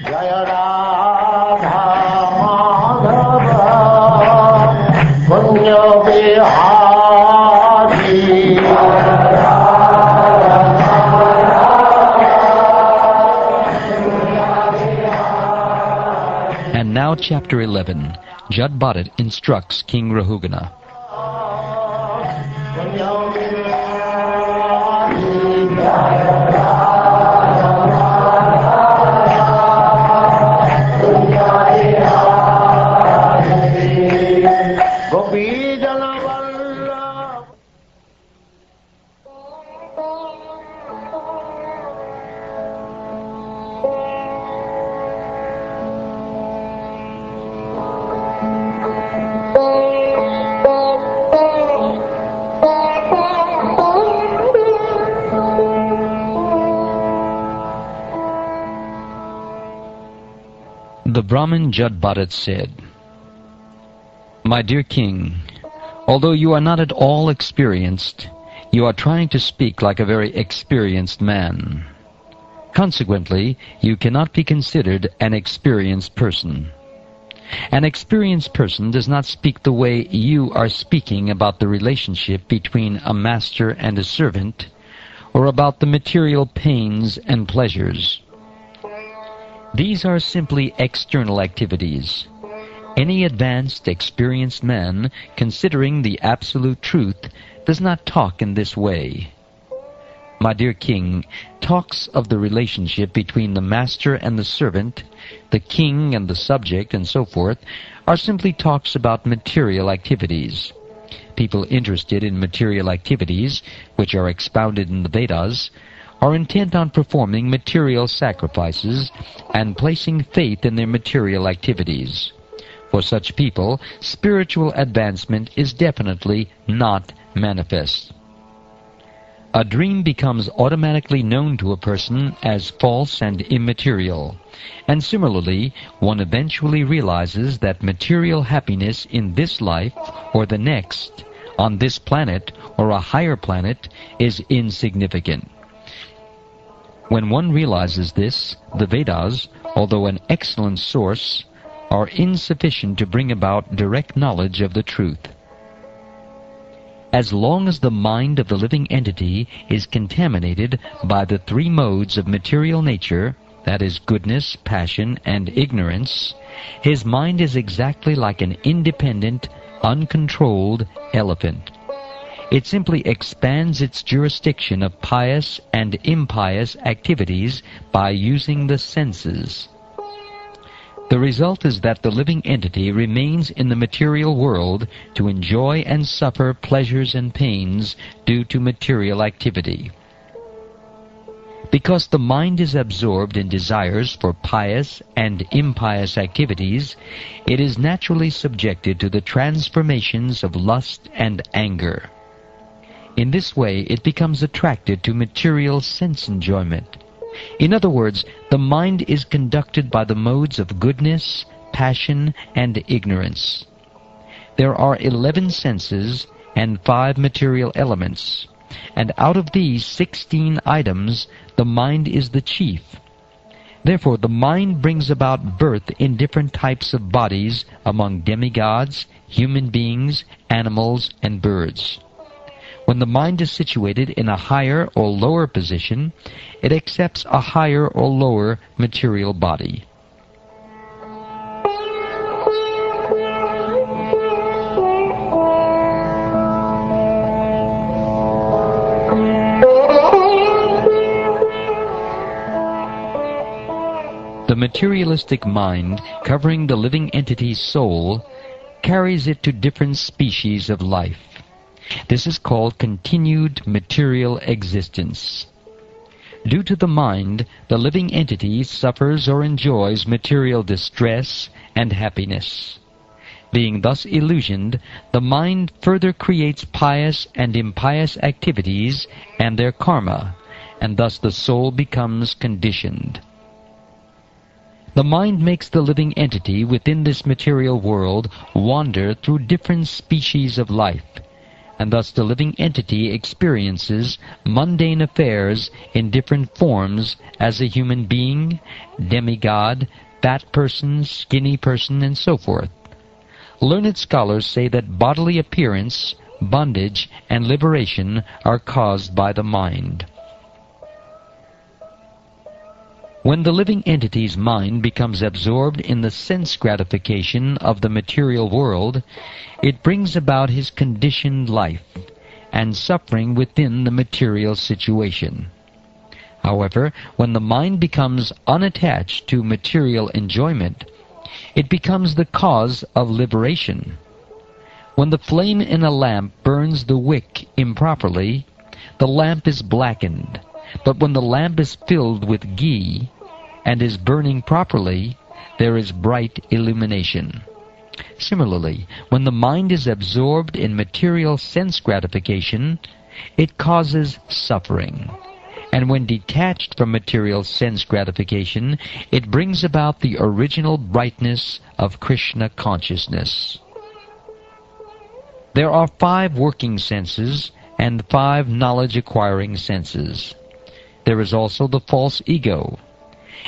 Jaya Radha Madhava Punya Vihari. And now chapter 11. Jada instructs King Rahugana. The Brahmin Jada said, "My dear king, although you are not at all experienced, you are trying to speak like a very experienced man. Consequently, you cannot be considered an experienced person. An experienced person does not speak the way you are speaking about the relationship between a master and a servant, or about the material pains and pleasures. These are simply external activities. Any advanced, experienced man, considering the absolute truth, does not talk in this way. My dear king, talks of the relationship between the master and the servant, the king and the subject, and so forth, are simply talks about material activities. People interested in material activities, which are expounded in the Vedas, are intent on performing material sacrifices and placing faith in their material activities. For such people, spiritual advancement is definitely not manifest. A dream becomes automatically known to a person as false and immaterial, and similarly, one eventually realizes that material happiness in this life or the next, on this planet or a higher planet, is insignificant. When one realizes this, the Vedas, although an excellent source, are insufficient to bring about direct knowledge of the truth. As long as the mind of the living entity is contaminated by the three modes of material nature, that is, goodness, passion, and ignorance, his mind is exactly like an independent, uncontrolled elephant. It simply expands its jurisdiction of pious and impious activities by using the senses. The result is that the living entity remains in the material world to enjoy and suffer pleasures and pains due to material activity. Because the mind is absorbed in desires for pious and impious activities, it is naturally subjected to the transformations of lust and anger. In this way, it becomes attracted to material sense enjoyment. In other words, the mind is conducted by the modes of goodness, passion, and ignorance. There are 11 senses and 5 material elements, and out of these 16 items, the mind is the chief. Therefore, the mind brings about birth in different types of bodies among demigods, human beings, animals, and birds. When the mind is situated in a higher or lower position, it accepts a higher or lower material body. The materialistic mind, covering the living entity's soul, carries it to different species of life. This is called continued material existence. Due to the mind, the living entity suffers or enjoys material distress and happiness. Being thus illusioned, the mind further creates pious and impious activities and their karma, and thus the soul becomes conditioned. The mind makes the living entity within this material world wander through different species of life, and thus the living entity experiences mundane affairs in different forms as a human being, demigod, fat person, skinny person, and so forth. Learned scholars say that bodily appearance, bondage, and liberation are caused by the mind. When the living entity's mind becomes absorbed in the sense gratification of the material world, it brings about his conditioned life and suffering within the material situation. However, when the mind becomes unattached to material enjoyment, it becomes the cause of liberation. When the flame in a lamp burns the wick improperly, the lamp is blackened. But when the lamp is filled with ghee and is burning properly, there is bright illumination. Similarly, when the mind is absorbed in material sense gratification, it causes suffering. And when detached from material sense gratification, it brings about the original brightness of Krishna consciousness. There are 5 working senses and 5 knowledge-acquiring senses. There is also the false ego.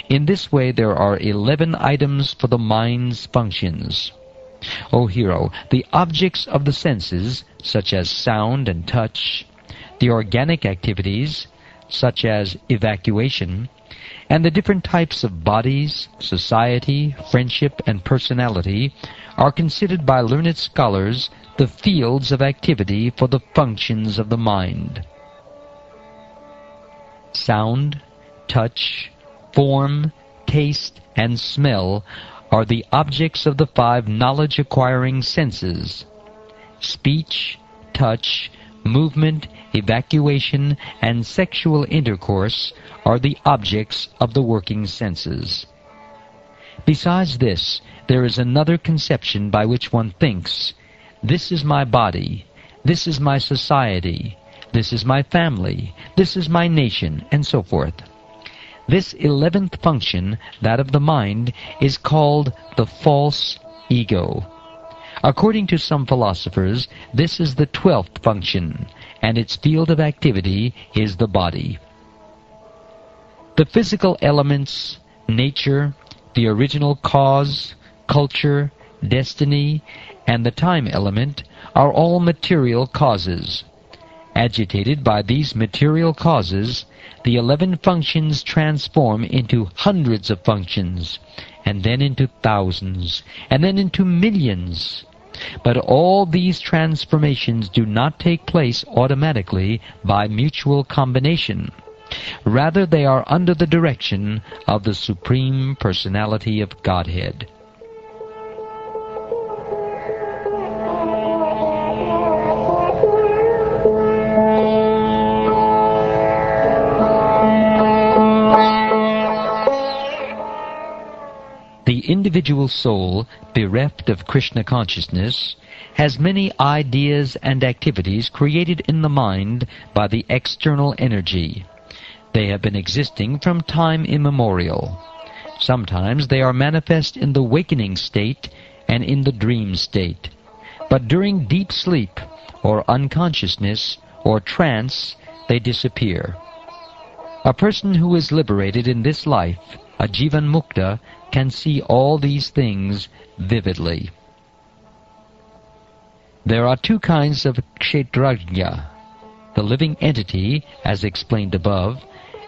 In this way there are 11 items for the mind's functions. O hero, the objects of the senses, such as sound and touch, the organic activities, such as evacuation, and the different types of bodies, society, friendship, and personality, are considered by learned scholars the fields of activity for the functions of the mind. Sound, touch, form, taste, and smell are the objects of the 5 knowledge-acquiring senses. Speech, touch, movement, evacuation, and sexual intercourse are the objects of the working senses. Besides this, there is another conception by which one thinks, this is my body, this is my society, this is my family, this is my nation, and so forth. This 11th function, that of the mind, is called the false ego. According to some philosophers, this is the 12th function, and its field of activity is the body. The physical elements, nature, the original cause, culture, destiny, and the time element are all material causes. Agitated by these material causes, the 11 functions transform into hundreds of functions, and then into thousands, and then into millions. But all these transformations do not take place automatically by mutual combination. Rather, they are under the direction of the Supreme Personality of Godhead. The individual soul, bereft of Krishna consciousness, has many ideas and activities created in the mind by the external energy. They have been existing from time immemorial. Sometimes they are manifest in the wakening state and in the dream state. But during deep sleep, or unconsciousness, or trance, they disappear. A person who is liberated in this life, a Jivan Mukta, can see all these things vividly. There are 2 kinds of Kshetrajna, the living entity, as explained above,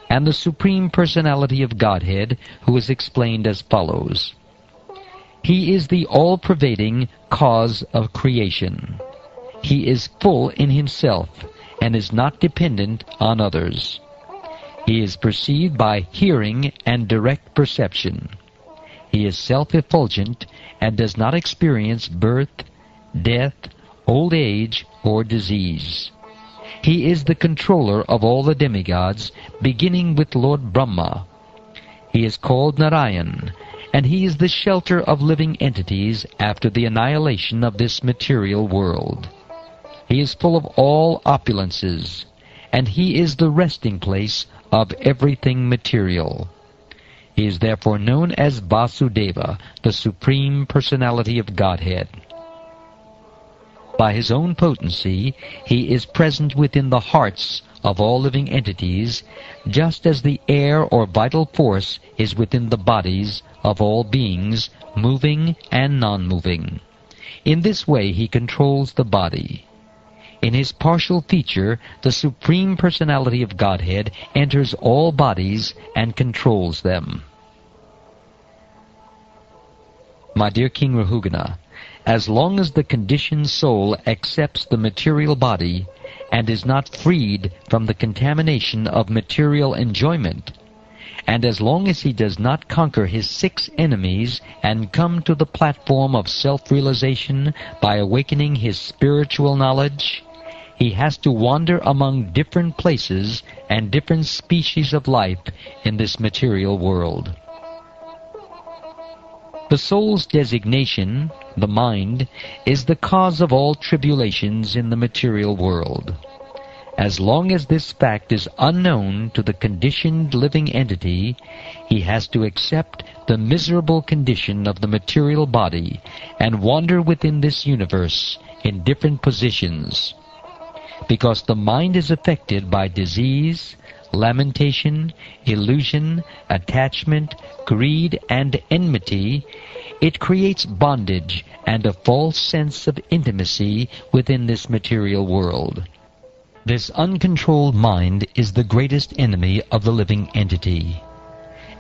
and the Supreme Personality of Godhead, who is explained as follows. He is the all-pervading cause of creation. He is full in himself and is not dependent on others. He is perceived by hearing and direct perception. He is self-effulgent and does not experience birth, death, old age, or disease. He is the controller of all the demigods, beginning with Lord Brahma. He is called Narayan, and he is the shelter of living entities after the annihilation of this material world. He is full of all opulences, and he is the resting place of everything material. He is therefore known as Vasudeva, the Supreme Personality of Godhead. By his own potency, he is present within the hearts of all living entities, just as the air or vital force is within the bodies of all beings, moving and non-moving. In this way he controls the body. In his partial feature, the Supreme Personality of Godhead enters all bodies and controls them. My dear King Rahugana, as long as the conditioned soul accepts the material body and is not freed from the contamination of material enjoyment, and as long as he does not conquer his 6 enemies and come to the platform of self-realization by awakening his spiritual knowledge, he has to wander among different places and different species of life in this material world. The soul's designation, the mind, is the cause of all tribulations in the material world. As long as this fact is unknown to the conditioned living entity, he has to accept the miserable condition of the material body and wander within this universe in different positions. Because the mind is affected by disease, lamentation, illusion, attachment, greed, and enmity, it creates bondage and a false sense of intimacy within this material world. This uncontrolled mind is the greatest enemy of the living entity.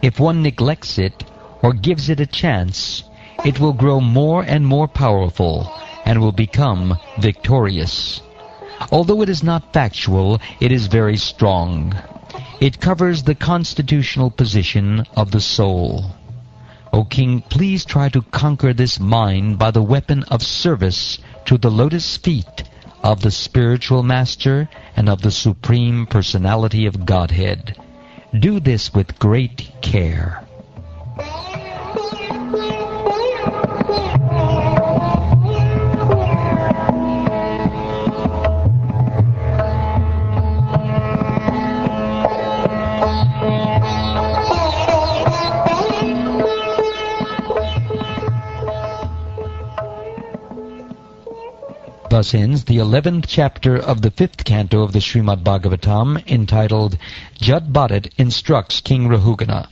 If one neglects it or gives it a chance, it will grow more and more powerful and will become victorious. Although it is not factual, it is very strong. It covers the constitutional position of the soul. O King, please try to conquer this mind by the weapon of service to the lotus feet of the spiritual master and of the Supreme Personality of Godhead. Do this with great care. Thus ends the 11th chapter of the 5th canto of the Srimad Bhagavatam, entitled Jada Instructs King Rahugana.